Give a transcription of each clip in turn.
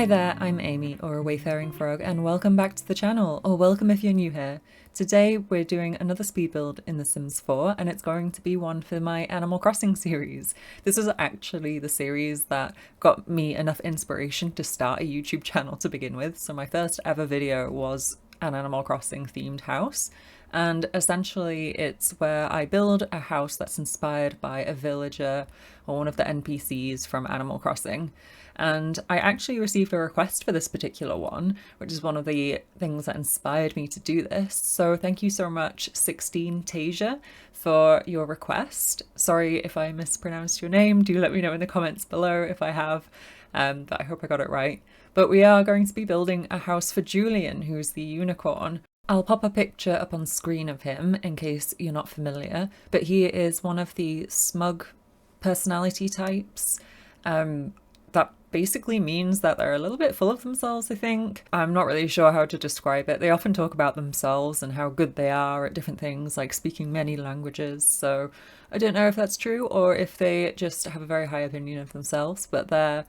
Hi there, I'm Amy, or AWayfaringFrog, and welcome back to the channel, or welcome if you're new here. Today we're doing another speed build in The Sims 4, and it's going to be one for my Animal Crossing series. This is actually the series that got me enough inspiration to start a YouTube channel to begin with, so my first ever video was an Animal Crossing themed house. And essentially it's where I build a house that's inspired by a villager or one of the NPCs from Animal Crossing. And I actually received a request for this particular one, which is one of the things that inspired me to do this. So thank you so much, 16 Tasia, for your request. Sorry if I mispronounced your name. Do let me know in the comments below if I have, but I hope I got it right. But we are going to be building a house for Julian, who's the unicorn. I'll pop a picture up on screen of him in case you're not familiar, but he is one of the smug personality types. That basically means that they're a little bit full of themselves, I think. I'm not really sure how to describe it. They often talk about themselves and how good they are at different things, like speaking many languages, so I don't know if that's true or if they just have a very high opinion of themselves, but they're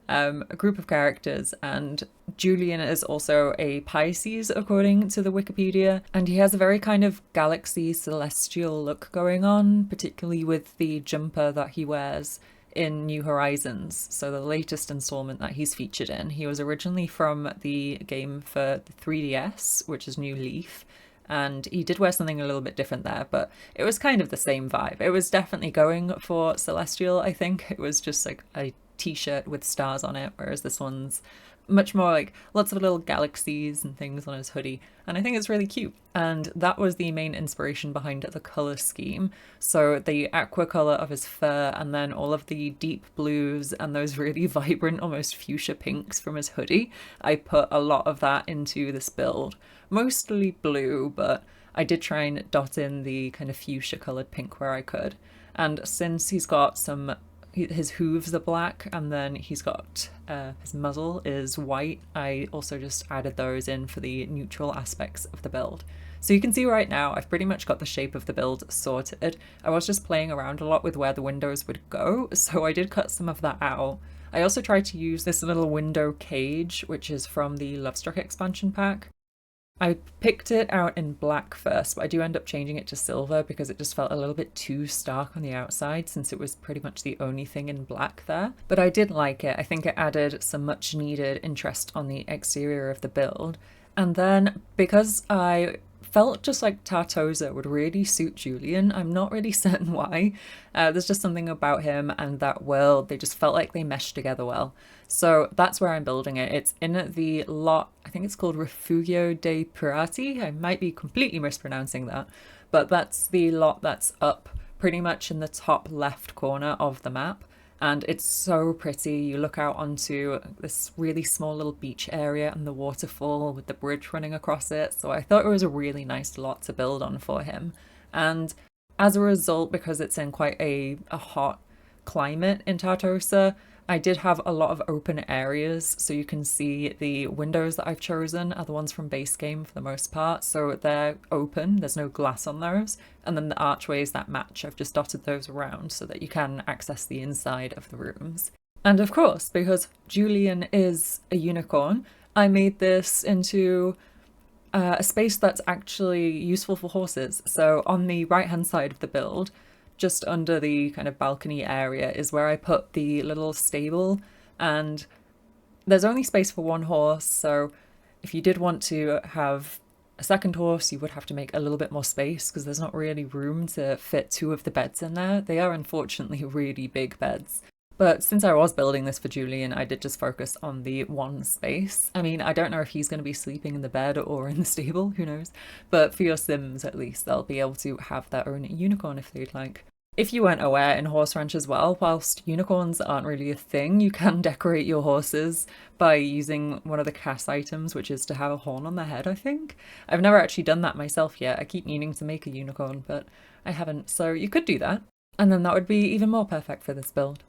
a group of characters, and Julian is also a Pisces according to the Wikipedia, and he has a very kind of galaxy celestial look going on, particularly with the jumper that he wears in New Horizons, so the latest installment that he's featured in. He was originally from the game for the 3DS, which is New Leaf, and he did wear something a little bit different there, but it was kind of the same vibe. It was definitely going for celestial, I think. It was just like a t-shirt with stars on it, whereas this one's much more like lots of little galaxies and things on his hoodie, and I think it's really cute. And that was the main inspiration behind the color scheme. So the aqua color of his fur, and then all of the deep blues and those really vibrant, almost fuchsia pinks from his hoodie. I put a lot of that into this build. Mostly blue, but I did try and dot in the kind of fuchsia colored pink where I could. And since he's got his hooves are black, and then he's got his muzzle is white, I also just added those in for the neutral aspects of the build. So you can see right now I've pretty much got the shape of the build sorted. I was just playing around a lot with where the windows would go, so I did cut some of that out. I also tried to use this little window cage, which is from the Lovestruck expansion pack. I picked it out in black first, but I do end up changing it to silver because it just felt a little bit too stark on the outside, since it was pretty much the only thing in black there. But I did like it. I think it added some much needed interest on the exterior of the build. And then because I felt just like Tartosa would really suit Julian, I'm not really certain why. There's just something about him and that world, they just felt like they meshed together well. So that's where I'm building it. It's in the lot, I think it's called Rifugio de Pirati. I might be completely mispronouncing that, but that's the lot that's up pretty much in the top left corner of the map. And it's so pretty. You look out onto this really small little beach area and the waterfall with the bridge running across it. So I thought it was a really nice lot to build on for him. And as a result, because it's in quite a hot climate in Tartosa, I did have a lot of open areas, so you can see the windows that I've chosen are the ones from base game for the most part, so they're open, there's no glass on those, and then the archways that match, I've just dotted those around so that you can access the inside of the rooms. And of course, because Julian is a unicorn, I made this into a space that's actually useful for horses. So on the right hand side of the build, just under the kind of balcony area, is where I put the little stable, and there's only space for one horse, so if you did want to have a second horse you would have to make a little bit more space because there's not really room to fit two of the beds in there. They are unfortunately really big beds. But since I was building this for Julian, I did just focus on the one space. I mean, I don't know if he's going to be sleeping in the bed or in the stable, who knows? But for your Sims, at least, they'll be able to have their own unicorn if they'd like. If you weren't aware, in Horse Ranch as well, whilst unicorns aren't really a thing, you can decorate your horses by using one of the CAS items, which is to have a horn on their head, I think. I've never actually done that myself yet. I keep meaning to make a unicorn, but I haven't, so you could do that. And then that would be even more perfect for this build.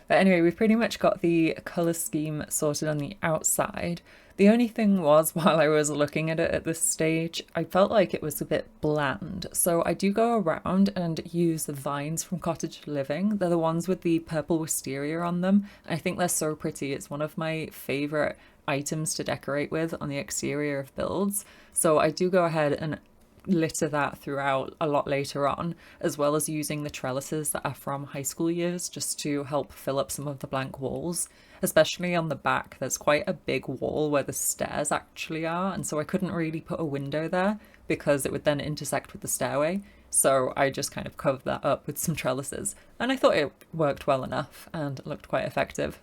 But anyway, we've pretty much got the colour scheme sorted on the outside. The only thing was, while I was looking at it at this stage, I felt like it was a bit bland. So I do go around and use the vines from Cottage Living. They're the ones with the purple wisteria on them. I think they're so pretty. It's one of my favourite items to decorate with on the exterior of builds. So I do go ahead and litter that throughout a lot later on, as well as using the trellises that are from high school years just to help fill up some of the blank walls. Especially on the back, there's quite a big wall where the stairs actually are, and so I couldn't really put a window there because it would then intersect with the stairway. So I just kind of covered that up with some trellises, and I thought it worked well enough and looked quite effective.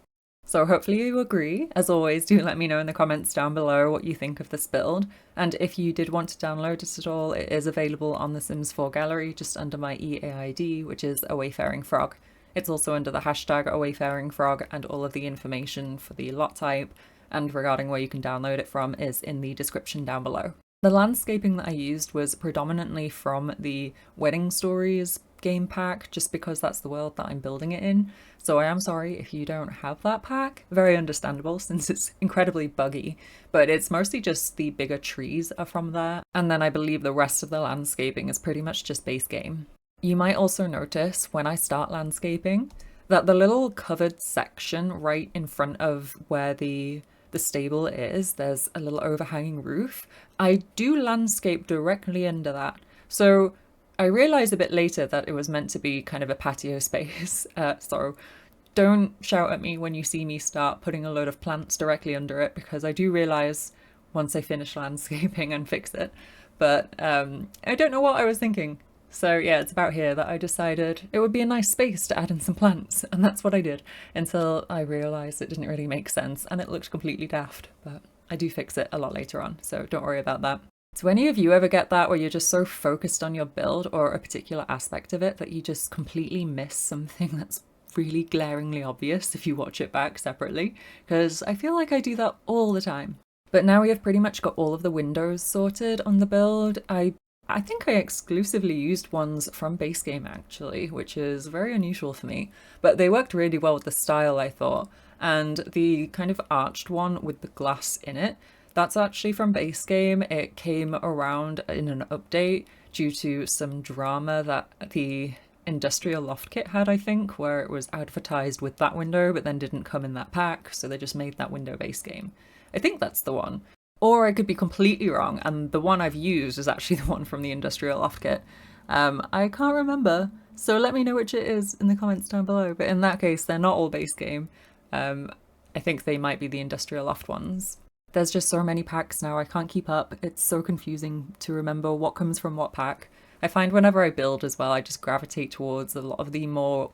So hopefully you agree. As always, do let me know in the comments down below what you think of this build. And if you did want to download it at all, it is available on the Sims 4 gallery just under my EAID, which is AWayfaringFrog. It's also under the hashtag AWayfaringFrog, and all of the information for the lot type and regarding where you can download it from is in the description down below. The landscaping that I used was predominantly from the Wedding Stories game pack, just because that's the world that I'm building it in. So I am sorry if you don't have that pack. Very understandable since it's incredibly buggy, but it's mostly just the bigger trees are from there. And then I believe the rest of the landscaping is pretty much just base game. You might also notice when I start landscaping that the little covered section right in front of where the stable is, there's a little overhanging roof. I do landscape directly under that. So I realised a bit later that it was meant to be kind of a patio space. So don't shout at me when you see me start putting a load of plants directly under it, because I do realise once I finish landscaping and fix it. But I don't know what I was thinking. So yeah, it's about here that I decided it would be a nice space to add in some plants, and that's what I did, until I realised it didn't really make sense and it looked completely daft, but I do fix it a lot later on, so don't worry about that. Do any of you ever get that where you're just so focused on your build or a particular aspect of it that you just completely miss something that's really glaringly obvious if you watch it back separately? Because I feel like I do that all the time. But now we have pretty much got all of the windows sorted on the build. I think I exclusively used ones from base game actually, which is very unusual for me, but they worked really well with the style, I thought. And the kind of arched one with the glass in it, that's actually from base game. It came around in an update due to some drama that the Industrial Loft Kit had, I think, where it was advertised with that window but then didn't come in that pack, so they just made that window base game. I think that's the one. Or I could be completely wrong, and the one I've used is actually the one from the Industrial Loft Kit. I can't remember, so let me know which it is in the comments down below, but in that case, they're not all base game. I think they might be the Industrial Loft ones. There's just so many packs now, I can't keep up. It's so confusing to remember what comes from what pack. I find whenever I build as well, I just gravitate towards a lot of the more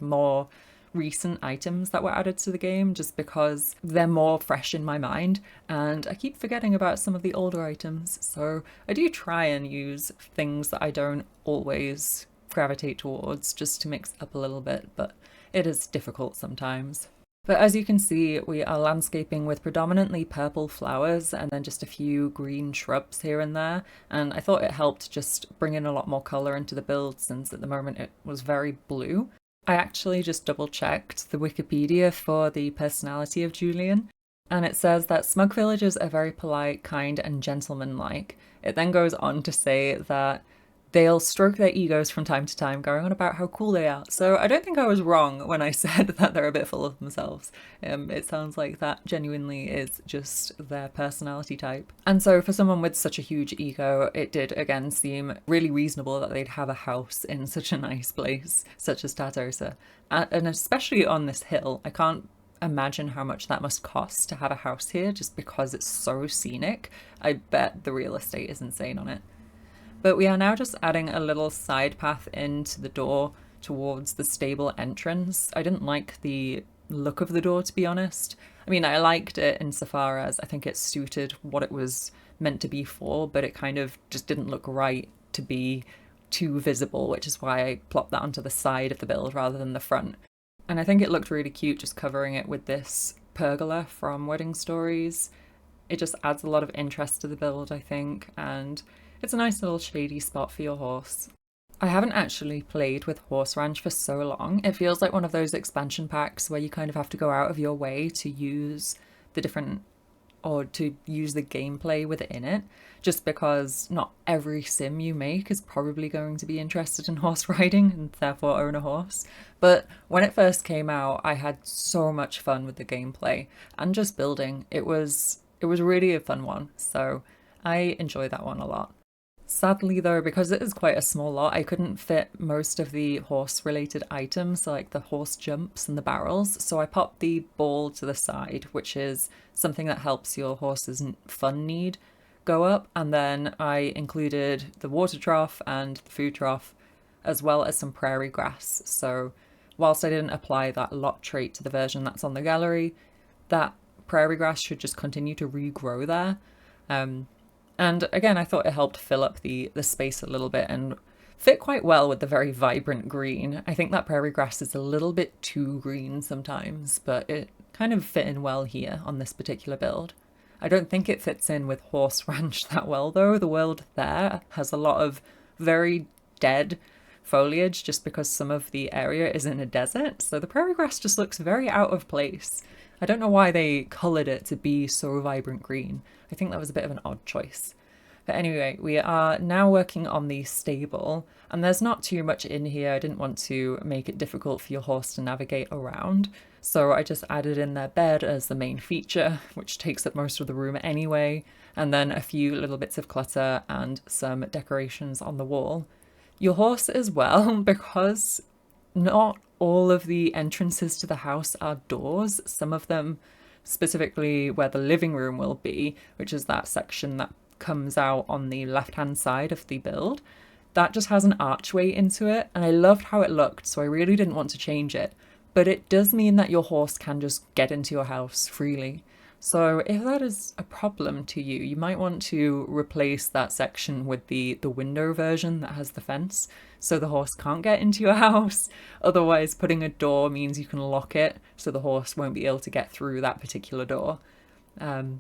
more recent items that were added to the game, just because they're more fresh in my mind, and I keep forgetting about some of the older items. So I do try and use things that I don't always gravitate towards just to mix up a little bit, but it is difficult sometimes. But as you can see, we are landscaping with predominantly purple flowers and then just a few green shrubs here and there. And I thought it helped just bring in a lot more colour into the build, since at the moment it was very blue. I actually just double checked the Wikipedia for the personality of Julian, and it says that smug villagers are very polite, kind, and gentlemanlike. It then goes on to say that they'll stroke their egos from time to time, going on about how cool they are. So I don't think I was wrong when I said that they're a bit full of themselves. It sounds like that genuinely is just their personality type. And so for someone with such a huge ego, it did again seem really reasonable that they'd have a house in such a nice place, such as Tartosa. And especially on this hill, I can't imagine how much that must cost to have a house here just because it's so scenic. I bet the real estate is insane on it. But we are now just adding a little side path into the door towards the stable entrance. I didn't like the look of the door, to be honest. I mean, I liked it insofar as I think it suited what it was meant to be for, but it kind of just didn't look right to be too visible, which is why I plopped that onto the side of the build rather than the front. And I think it looked really cute just covering it with this pergola from Wedding Stories. It just adds a lot of interest to the build, I think, and it's a nice little shady spot for your horse. I haven't actually played with Horse Ranch for so long. It feels like one of those expansion packs where you kind of have to go out of your way to use the different or to use the gameplay within it, just because not every sim you make is probably going to be interested in horse riding and therefore own a horse. But when it first came out, I had so much fun with the gameplay and just building. It was really a fun one, so I enjoy that one a lot. Sadly though, because it is quite a small lot, I couldn't fit most of the horse related items, so like the horse jumps and the barrels, so I popped the ball to the side, which is something that helps your horse's fun need go up, and then I included the water trough and the food trough, as well as some prairie grass. So whilst I didn't apply that lot trait to the version that's on the gallery, that prairie grass should just continue to regrow there. And again, I thought it helped fill up the space a little bit and fit quite well with the very vibrant green. I think that prairie grass is a little bit too green sometimes, but it kind of fit in well here on this particular build. I don't think it fits in with Horse Ranch that well though. The world there has a lot of very dead foliage just because some of the area is in a desert, so the prairie grass just looks very out of place. I don't know why they coloured it to be so vibrant green. I think that was a bit of an odd choice. But anyway, we are now working on the stable, and there's not too much in here. I didn't want to make it difficult for your horse to navigate around, so I just added in their bed as the main feature, which takes up most of the room anyway, and then a few little bits of clutter and some decorations on the wall. Your horse as well, because not all of the entrances to the house are doors. Some of them, specifically where the living room will be, which is that section that comes out on the left-hand side of the build, that just has an archway into it, and I loved how it looked, so I really didn't want to change it. But it does mean that your horse can just get into your house freely. So if that is a problem to you, you might want to replace that section with the window version that has the fence, so the horse can't get into your house. Otherwise, putting a door means you can lock it, so the horse won't be able to get through that particular door. So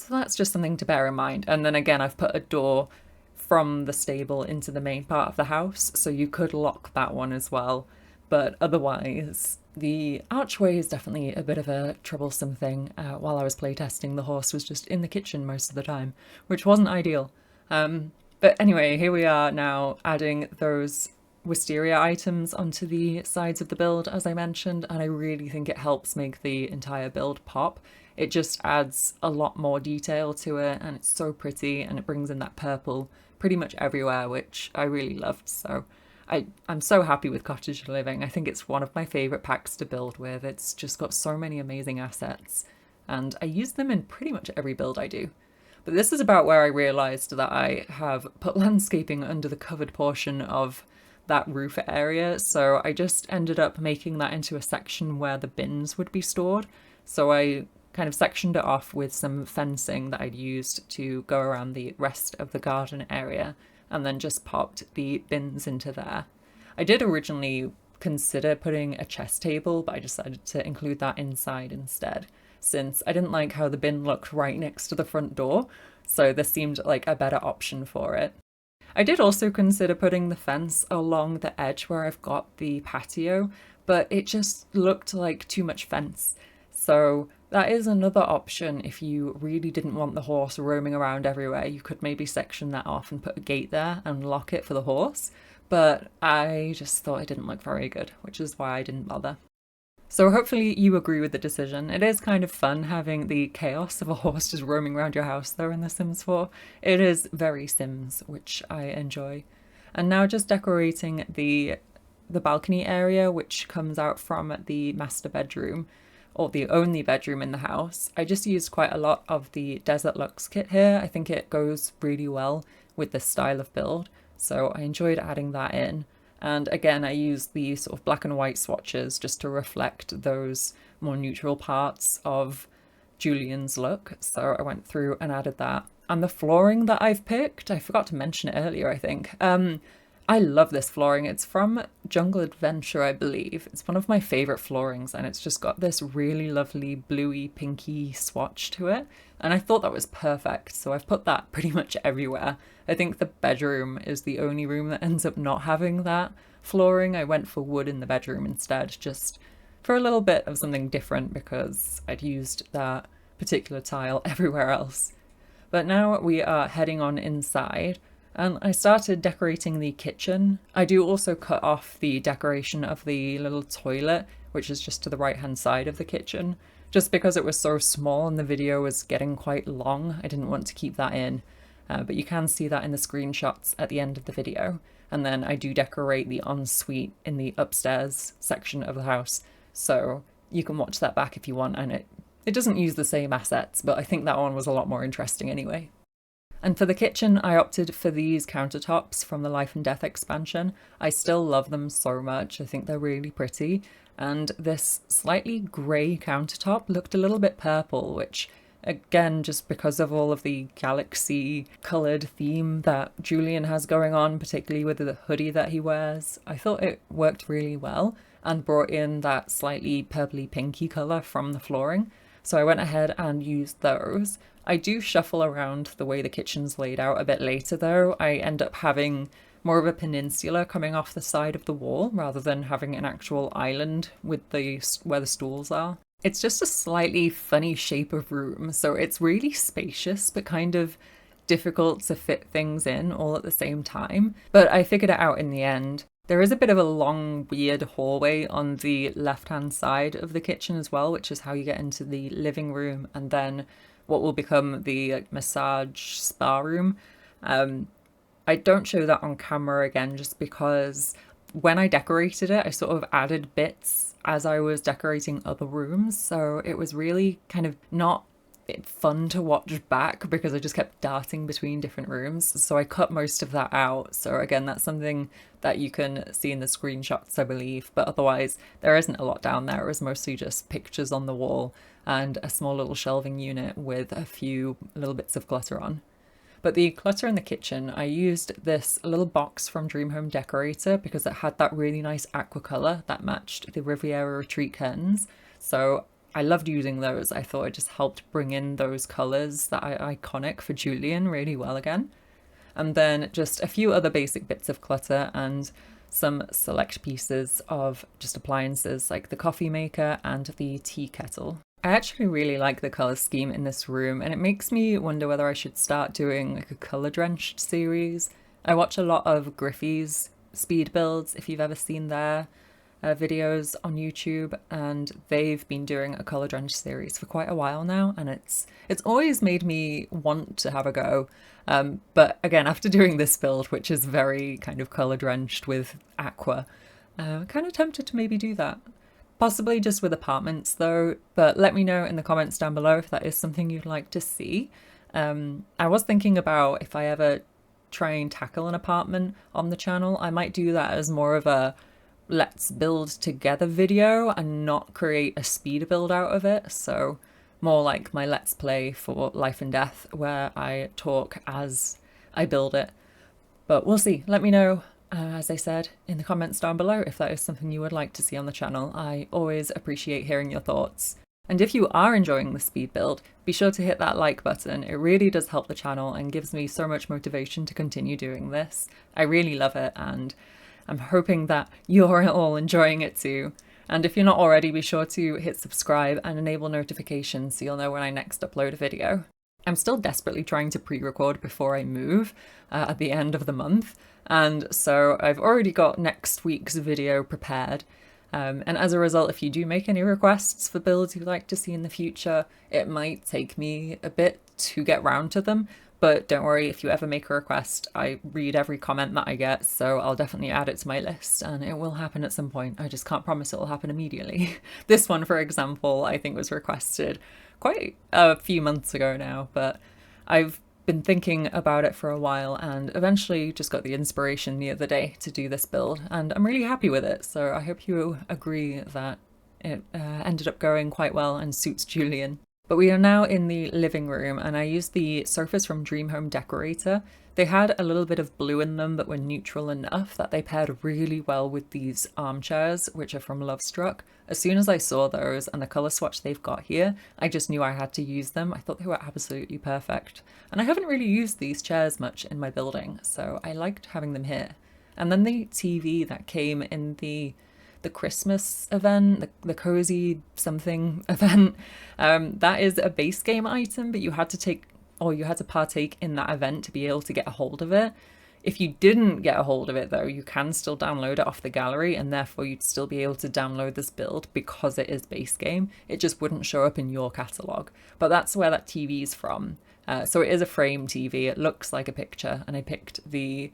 that's just something to bear in mind. And then again, I've put a door from the stable into the main part of the house, so you could lock that one as well. But otherwise, the archway is definitely a bit of a troublesome thing. While I was playtesting, the horse was just in the kitchen most of the time, which wasn't ideal. But anyway, here we are now adding those wisteria items onto the sides of the build, as I mentioned, and I really think it helps make the entire build pop. It just adds a lot more detail to it, and it's so pretty, and it brings in that purple pretty much everywhere, which I really loved. So I'm so happy with Cottage Living. I think it's one of my favourite packs to build with. It's just got so many amazing assets, and I use them in pretty much every build I do. But this is about where I realised that I have put landscaping under the covered portion of that roof area, so I just ended up making that into a section where the bins would be stored. So I kind of sectioned it off with some fencing that I'd used to go around the rest of the garden area, and then just popped the bins into there. I did originally consider putting a chest table, but I decided to include that inside instead, since I didn't like how the bin looked right next to the front door, so this seemed like a better option for it. I did also consider putting the fence along the edge where I've got the patio, but it just looked like too much fence. So that is another option if you really didn't want the horse roaming around everywhere. You could maybe section that off and put a gate there and lock it for the horse, but I just thought it didn't look very good, which is why I didn't bother. So hopefully you agree with the decision. It is kind of fun having the chaos of a horse just roaming around your house though in The Sims 4. It is very Sims, which I enjoy. And now just decorating the balcony area, which comes out from the master bedroom, or the only bedroom in the house. I just used quite a lot of the Desert Lux kit here. I think it goes really well with this style of build, so I enjoyed adding that in. And again, I used the sort of black and white swatches just to reflect those more neutral parts of Julian's look. So I went through and added that. And the flooring that I've picked, I forgot to mention it earlier, I think. I'm I love this flooring. It's from Jungle Adventure, I believe. It's one of my favorite floorings, and it's just got this really lovely bluey pinky swatch to it. And I thought that was perfect, so I've put that pretty much everywhere. I think the bedroom is the only room that ends up not having that flooring. I went for wood in the bedroom instead, just for a little bit of something different because I'd used that particular tile everywhere else. But now we are heading on inside, and I started decorating the kitchen. I do also cut off the decoration of the little toilet, which is just to the right hand side of the kitchen, just because it was so small and the video was getting quite long. I didn't want to keep that in, but you can see that in the screenshots at the end of the video. And then I do decorate the ensuite in the upstairs section of the house, so you can watch that back if you want, and it doesn't use the same assets, but I think that one was a lot more interesting anyway. And for the kitchen, I opted for these countertops from the Life and Death expansion. I still love them so much. I think they're really pretty. And this slightly grey countertop looked a little bit purple, which again, just because of all of the galaxy coloured theme that Julian has going on, particularly with the hoodie that he wears, I thought it worked really well and brought in that slightly purpley pinky colour from the flooring. So I went ahead and used those. I do shuffle around the way the kitchen's laid out a bit later though. I end up having more of a peninsula coming off the side of the wall rather than having an actual island with where the stools are. It's just a slightly funny shape of room, so it's really spacious but kind of difficult to fit things in all at the same time. But I figured it out in the end. There is a bit of a long, weird hallway on the left-hand side of the kitchen as well, which is how you get into the living room and then what will become the massage spa room. I don't show that on camera again just because when I decorated it, I sort of added bits as I was decorating other rooms, so it was really kind of not fun to watch back because I just kept darting between different rooms, so I cut most of that out. So again, that's something that you can see in the screenshots, I believe, but otherwise there isn't a lot down there. It was mostly just pictures on the wall and a small little shelving unit with a few little bits of clutter on. But the clutter in the kitchen, I used this little box from Dream Home Decorator because it had that really nice aqua colour that matched the Riviera Retreat curtains. So I loved using those. I thought it just helped bring in those colours that are iconic for Julian really well again. And then just a few other basic bits of clutter and some select pieces of just appliances like the coffee maker and the tea kettle. I actually really like the colour scheme in this room, and it makes me wonder whether I should start doing like a colour drenched series. I watch a lot of Griffey's speed builds, if you've ever seen their videos on YouTube, and they've been doing a colour drenched series for quite a while now, and it's always made me want to have a go. But again, after doing this build, which is very kind of colour drenched with aqua, kind of tempted to maybe do that. Possibly just with apartments though, but let me know in the comments down below if that is something you'd like to see. I was thinking about if I ever try and tackle an apartment on the channel, I might do that as more of a let's build together video and not create a speed build out of it. So more like my let's play for Life and Death where I talk as I build it. But we'll see. Let me know. As I said, in the comments down below if that is something you would like to see on the channel. I always appreciate hearing your thoughts. And if you are enjoying the speed build, be sure to hit that like button. It really does help the channel and gives me so much motivation to continue doing this. I really love it, and I'm hoping that you're all enjoying it too. And if you're not already, be sure to hit subscribe and enable notifications so you'll know when I next upload a video. I'm still desperately trying to pre-record before I move at the end of the month, and so I've already got next week's video prepared. And as a result, if you do make any requests for builds you'd like to see in the future, it might take me a bit to get round to them, but don't worry, if you ever make a request, I read every comment that I get, so I'll definitely add it to my list, and it will happen at some point. I just can't promise it will happen immediately. This one, for example, I think was requested quite a few months ago now, but I've been thinking about it for a while and eventually just got the inspiration the other day to do this build, and I'm really happy with it, so I hope you agree that it ended up going quite well and suits Julian. But we are now in the living room, and I used the sofas from Dream Home Decorator. They had a little bit of blue in them but were neutral enough that they paired really well with these armchairs, which are from Lovestruck. As soon as I saw those and the colour swatch they've got here, I just knew I had to use them. I thought they were absolutely perfect. And I haven't really used these chairs much in my building, so I liked having them here. And then the TV that came in the Christmas event, the cozy something event, that is a base game item, but you had to partake in that event to be able to get a hold of it. If you didn't get a hold of it though, you can still download it off the gallery, and therefore you'd still be able to download this build because it is base game. It just wouldn't show up in your catalogue. But that's where that TV is from. So it is a frame TV. It looks like a picture, and I picked the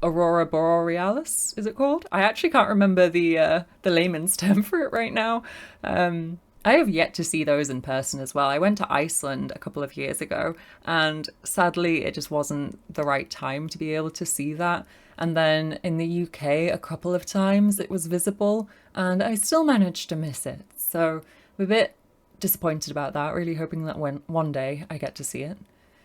Aurora Borealis, is it called? I actually can't remember the layman's term for it right now. I have yet to see those in person as well. I went to Iceland a couple of years ago, and sadly it just wasn't the right time to be able to see that. And then in the UK a couple of times it was visible, and I still managed to miss it. So I'm a bit disappointed about that, really hoping that one day I get to see it.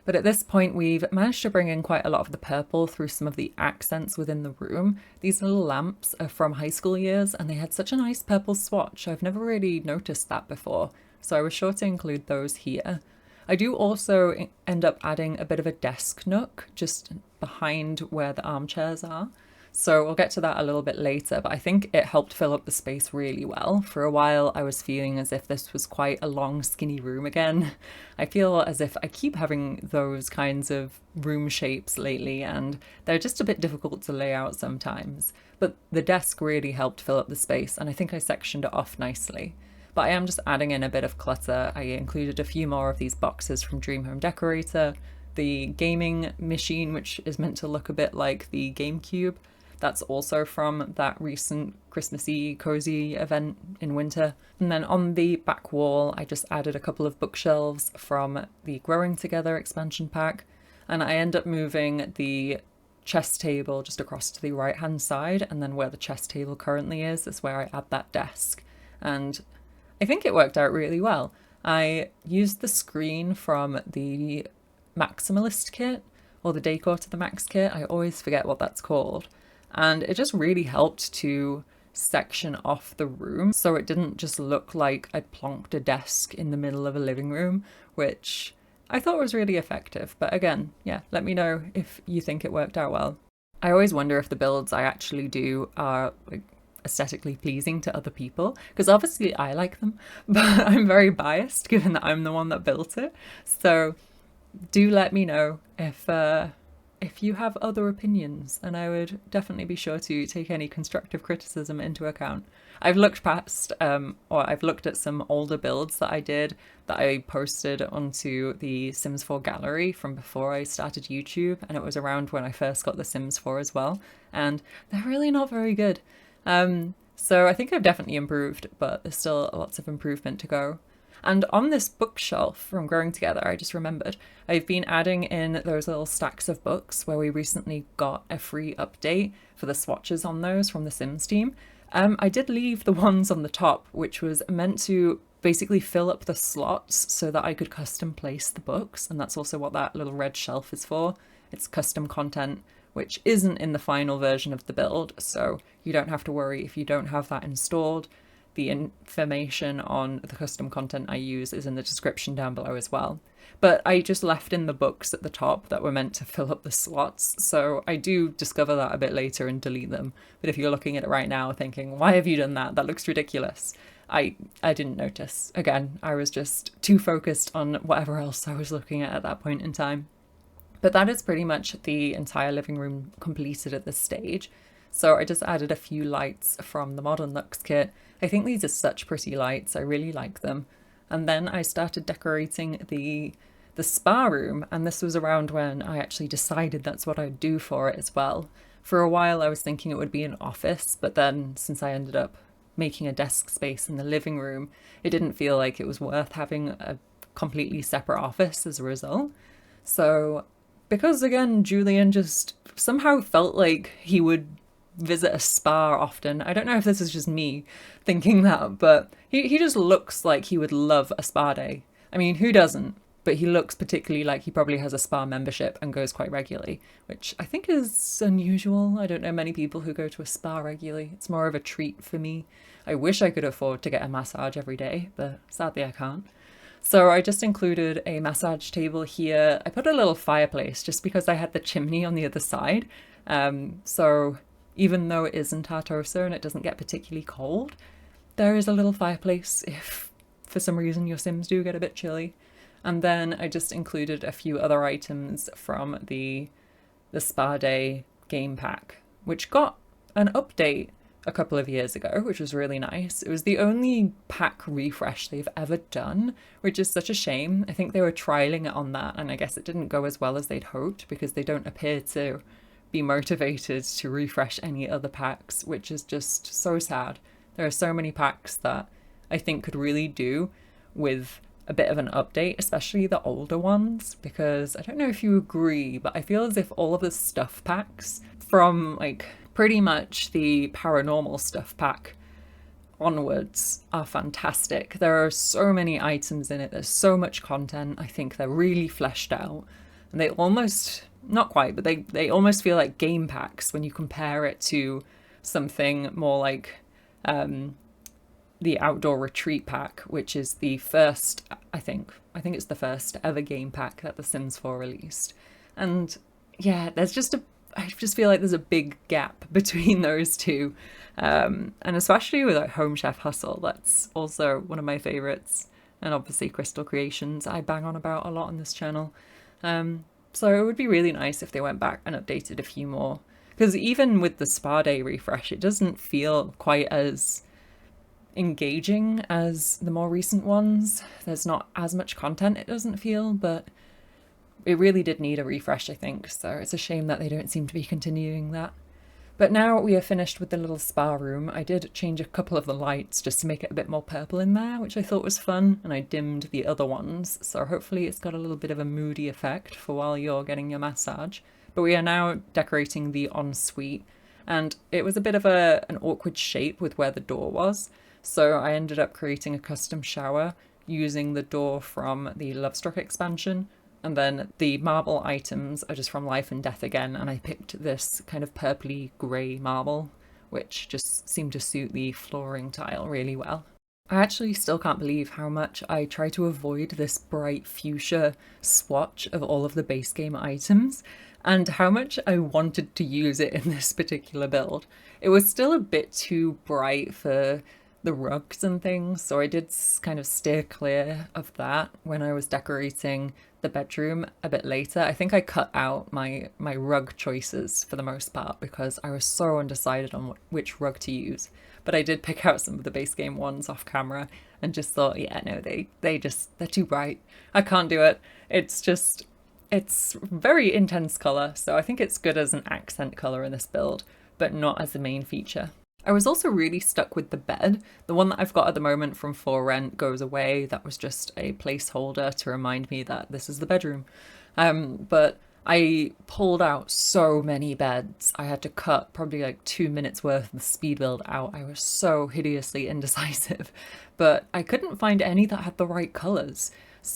But at this point, we've managed to bring in quite a lot of the purple through some of the accents within the room. These little lamps are from high school years, and they had such a nice purple swatch. I've never really noticed that before, so I was sure to include those here. I do also end up adding a bit of a desk nook just behind where the armchairs are. So we'll get to that a little bit later, but I think it helped fill up the space really well. For a while, I was feeling as if this was quite a long, skinny room again. I feel as if I keep having those kinds of room shapes lately, and they're just a bit difficult to lay out sometimes. But the desk really helped fill up the space, and I think I sectioned it off nicely. But I am just adding in a bit of clutter. I included a few more of these boxes from Dream Home Decorator, the gaming machine, which is meant to look a bit like the GameCube. That's also from that recent Christmassy cozy event in winter. And then on the back wall, I just added a couple of bookshelves from the Growing Together expansion pack. And I end up moving the chess table just across to the right hand side. And then where the chess table currently is where I add that desk. And I think it worked out really well. I used the screen from the Maximalist kit, or the Decor to the Max kit. I always forget what that's called. And it just really helped to section off the room so it didn't just look like I'd plonked a desk in the middle of a living room, which I thought was really effective. But again, yeah, let me know if you think it worked out well. I always wonder if the builds I actually do are like aesthetically pleasing to other people, because obviously I like them, but I'm very biased given that I'm the one that built it. So do let me know if you have other opinions, and I would definitely be sure to take any constructive criticism into account. I've looked past, or I've looked at some older builds that I did that I posted onto the Sims 4 gallery from before I started YouTube, and it was around when I first got the Sims 4 as well, and they're really not very good. So I think I've definitely improved, but there's still lots of improvement to go. And on this bookshelf from Growing Together, I just remembered, I've been adding in those little stacks of books where we recently got a free update for the swatches on those from the Sims team. I did leave the ones on the top, which was meant to basically fill up the slots so that I could custom place the books. And that's also what that little red shelf is for. It's custom content, which isn't in the final version of the build. So you don't have to worry if you don't have that installed. The information on the custom content I use is in the description down below as well. But I just left in the books at the top that were meant to fill up the slots, so I do discover that a bit later and delete them. But if you're looking at it right now thinking, why have you done that? That looks ridiculous. I didn't notice. Again, I was just too focused on whatever else I was looking at that point in time. But that is pretty much the entire living room completed at this stage. So I just added a few lights from the Modern Lux kit. I think these are such pretty lights, I really like them. And then I started decorating the spa room, and this was around when I actually decided that's what I'd do for it as well. For a while I was thinking it would be an office, but then since I ended up making a desk space in the living room, it didn't feel like it was worth having a completely separate office as a result. So because again, Julian just somehow felt like he would visit a spa often. I don't know if this is just me thinking that, but he just looks like he would love a spa day. I mean, who doesn't? But he looks particularly like he probably has a spa membership and goes quite regularly, which I think is unusual. I don't know many people who go to a spa regularly. It's more of a treat for me. I wish I could afford to get a massage every day, but sadly I can't. So I just included a massage table here. I put a little fireplace just because I had the chimney on the other side. So even though it is in Tartosa and it doesn't get particularly cold, there is a little fireplace if for some reason your Sims do get a bit chilly. And then I just included a few other items from the Spa Day game pack, which got an update a couple of years ago, which was really nice. It was the only pack refresh they've ever done, which is such a shame. I think they were trialing it on that, and I guess it didn't go as well as they'd hoped because they don't appear to be motivated to refresh any other packs, which is just so sad. There are so many packs that I think could really do with a bit of an update, especially the older ones, because I don't know if you agree, but I feel as if all of the stuff packs from like pretty much the paranormal stuff pack onwards are fantastic. There are so many items in it, there's so much content. I think they're really fleshed out, and they almost, not quite, but they almost feel like game packs when you compare it to something more like the Outdoor Retreat pack, which is the first, I think it's the first ever game pack that The Sims 4 released. And yeah, I just feel like there's a big gap between those two. And especially with like Home Chef Hustle, that's also one of my favorites. And obviously Crystal Creations, I bang on about a lot on this channel. So it would be really nice if they went back and updated a few more. Because even with the Spa Day refresh, it doesn't feel quite as engaging as the more recent ones. There's not as much content, it doesn't feel, but it really did need a refresh, I think, so it's a shame that they don't seem to be continuing that. But now we are finished with the little spa room. I did change a couple of the lights just to make it a bit more purple in there, which I thought was fun, and I dimmed the other ones, so hopefully it's got a little bit of a moody effect for while you're getting your massage. But we are now decorating the ensuite, and it was a bit of an awkward shape with where the door was. So I ended up creating a custom shower using the door from the Lovestruck expansion, and then the marble items are just from Life and Death again, and I picked this kind of purpley grey marble, which just seemed to suit the flooring tile really well. I actually still can't believe how much I try to avoid this bright fuchsia swatch of all of the base game items, and how much I wanted to use it in this particular build. It was still a bit too bright for the rugs and things, so I did kind of steer clear of that when I was decorating the bedroom a bit later. I think I cut out my rug choices for the most part because I was so undecided on which rug to use, but I did pick out some of the base game ones off camera and just thought, yeah, no, they're too bright. I can't do it. It's very intense color, so I think it's good as an accent color in this build, but not as the main feature. I was also really stuck with the bed. The one that I've got at the moment from For Rent goes away. That was just a placeholder to remind me that this is the bedroom. But I pulled out so many beds. I had to cut probably like 2 minutes worth of the speed build out. I was so hideously indecisive, but I couldn't find any that had the right colors.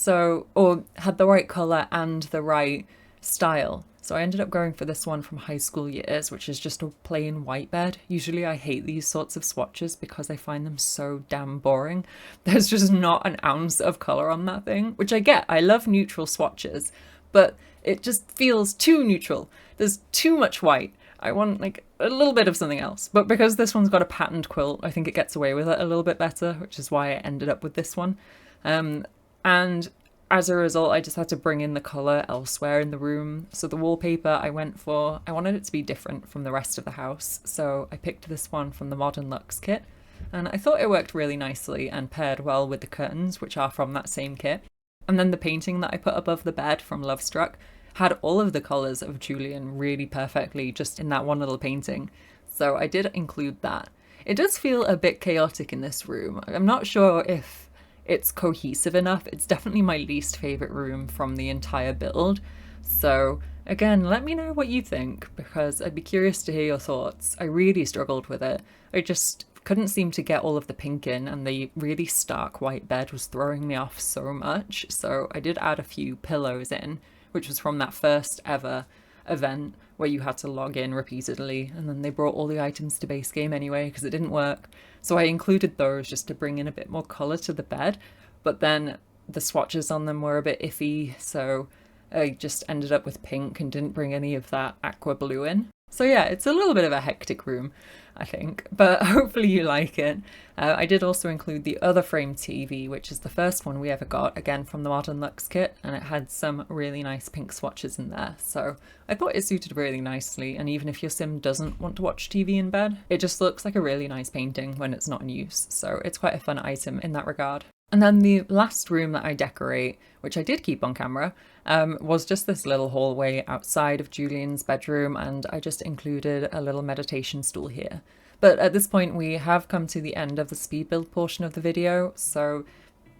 Or had the right color and the right style. So I ended up going for this one from High School Years, which is just a plain white bed. Usually I hate these sorts of swatches because I find them so damn boring. There's just not an ounce of colour on that thing, which I get. I love neutral swatches, but it just feels too neutral. There's too much white. I want like a little bit of something else. But because this one's got a patterned quilt, I think it gets away with it a little bit better, which is why I ended up with this one. And as a result, I just had to bring in the colour elsewhere in the room. So the wallpaper I wanted it to be different from the rest of the house. So I picked this one from the Modern Luxe kit. And I thought it worked really nicely and paired well with the curtains, which are from that same kit. And then the painting that I put above the bed from Lovestruck had all of the colours of Julian really perfectly just in that one little painting. So I did include that. It does feel a bit chaotic in this room. I'm not sure if it's cohesive enough. It's definitely my least favorite room from the entire build. So Again, let me know what you think, because I'd be curious to hear your thoughts. I really struggled with it. I just couldn't seem to get all of the pink in, and the really stark white bed was throwing me off so much. So I did add a few pillows in, which was from that first ever event where you had to log in repeatedly, and then they brought all the items to base game anyway because it didn't work. So I included those just to bring in a bit more colour to the bed, but then the swatches on them were a bit iffy, so I just ended up with pink and didn't bring any of that aqua blue in. So yeah, it's a little bit of a hectic room, I think, but hopefully you like it. I did also include the other frame TV, which is the first one we ever got, again from the Modern Luxe kit, and it had some really nice pink swatches in there. So I thought it suited really nicely, and even if your sim doesn't want to watch TV in bed, it just looks like a really nice painting when it's not in use. So it's quite a fun item in that regard. And then the last room that I decorate, which I did keep on camera, was just this little hallway outside of Julian's bedroom, and I just included a little meditation stool here. But at this point we have come to the end of the speed build portion of the video, so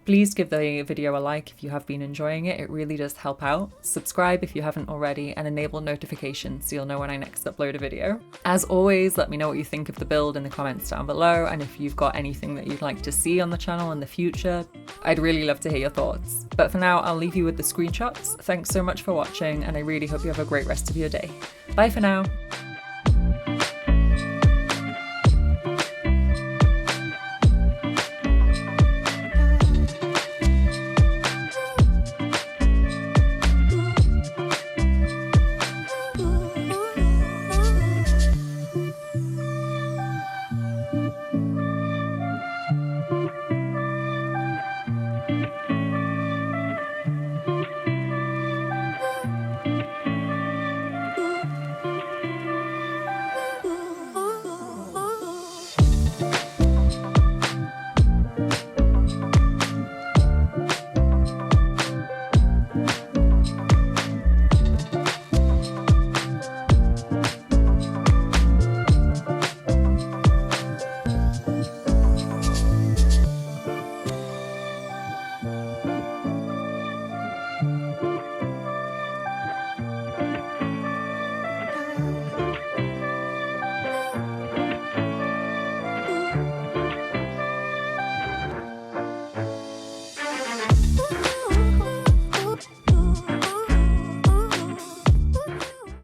please give the video a like if you have been enjoying it. It really does help out. Subscribe if you haven't already, and enable notifications so you'll know when I next upload a video. As always, let me know what you think of the build in the comments down below, and if you've got anything that you'd like to see on the channel in the future, I'd really love to hear your thoughts. But for now, I'll leave you with the screenshots. Thanks so much for watching, and I really hope you have a great rest of your day. Bye for now!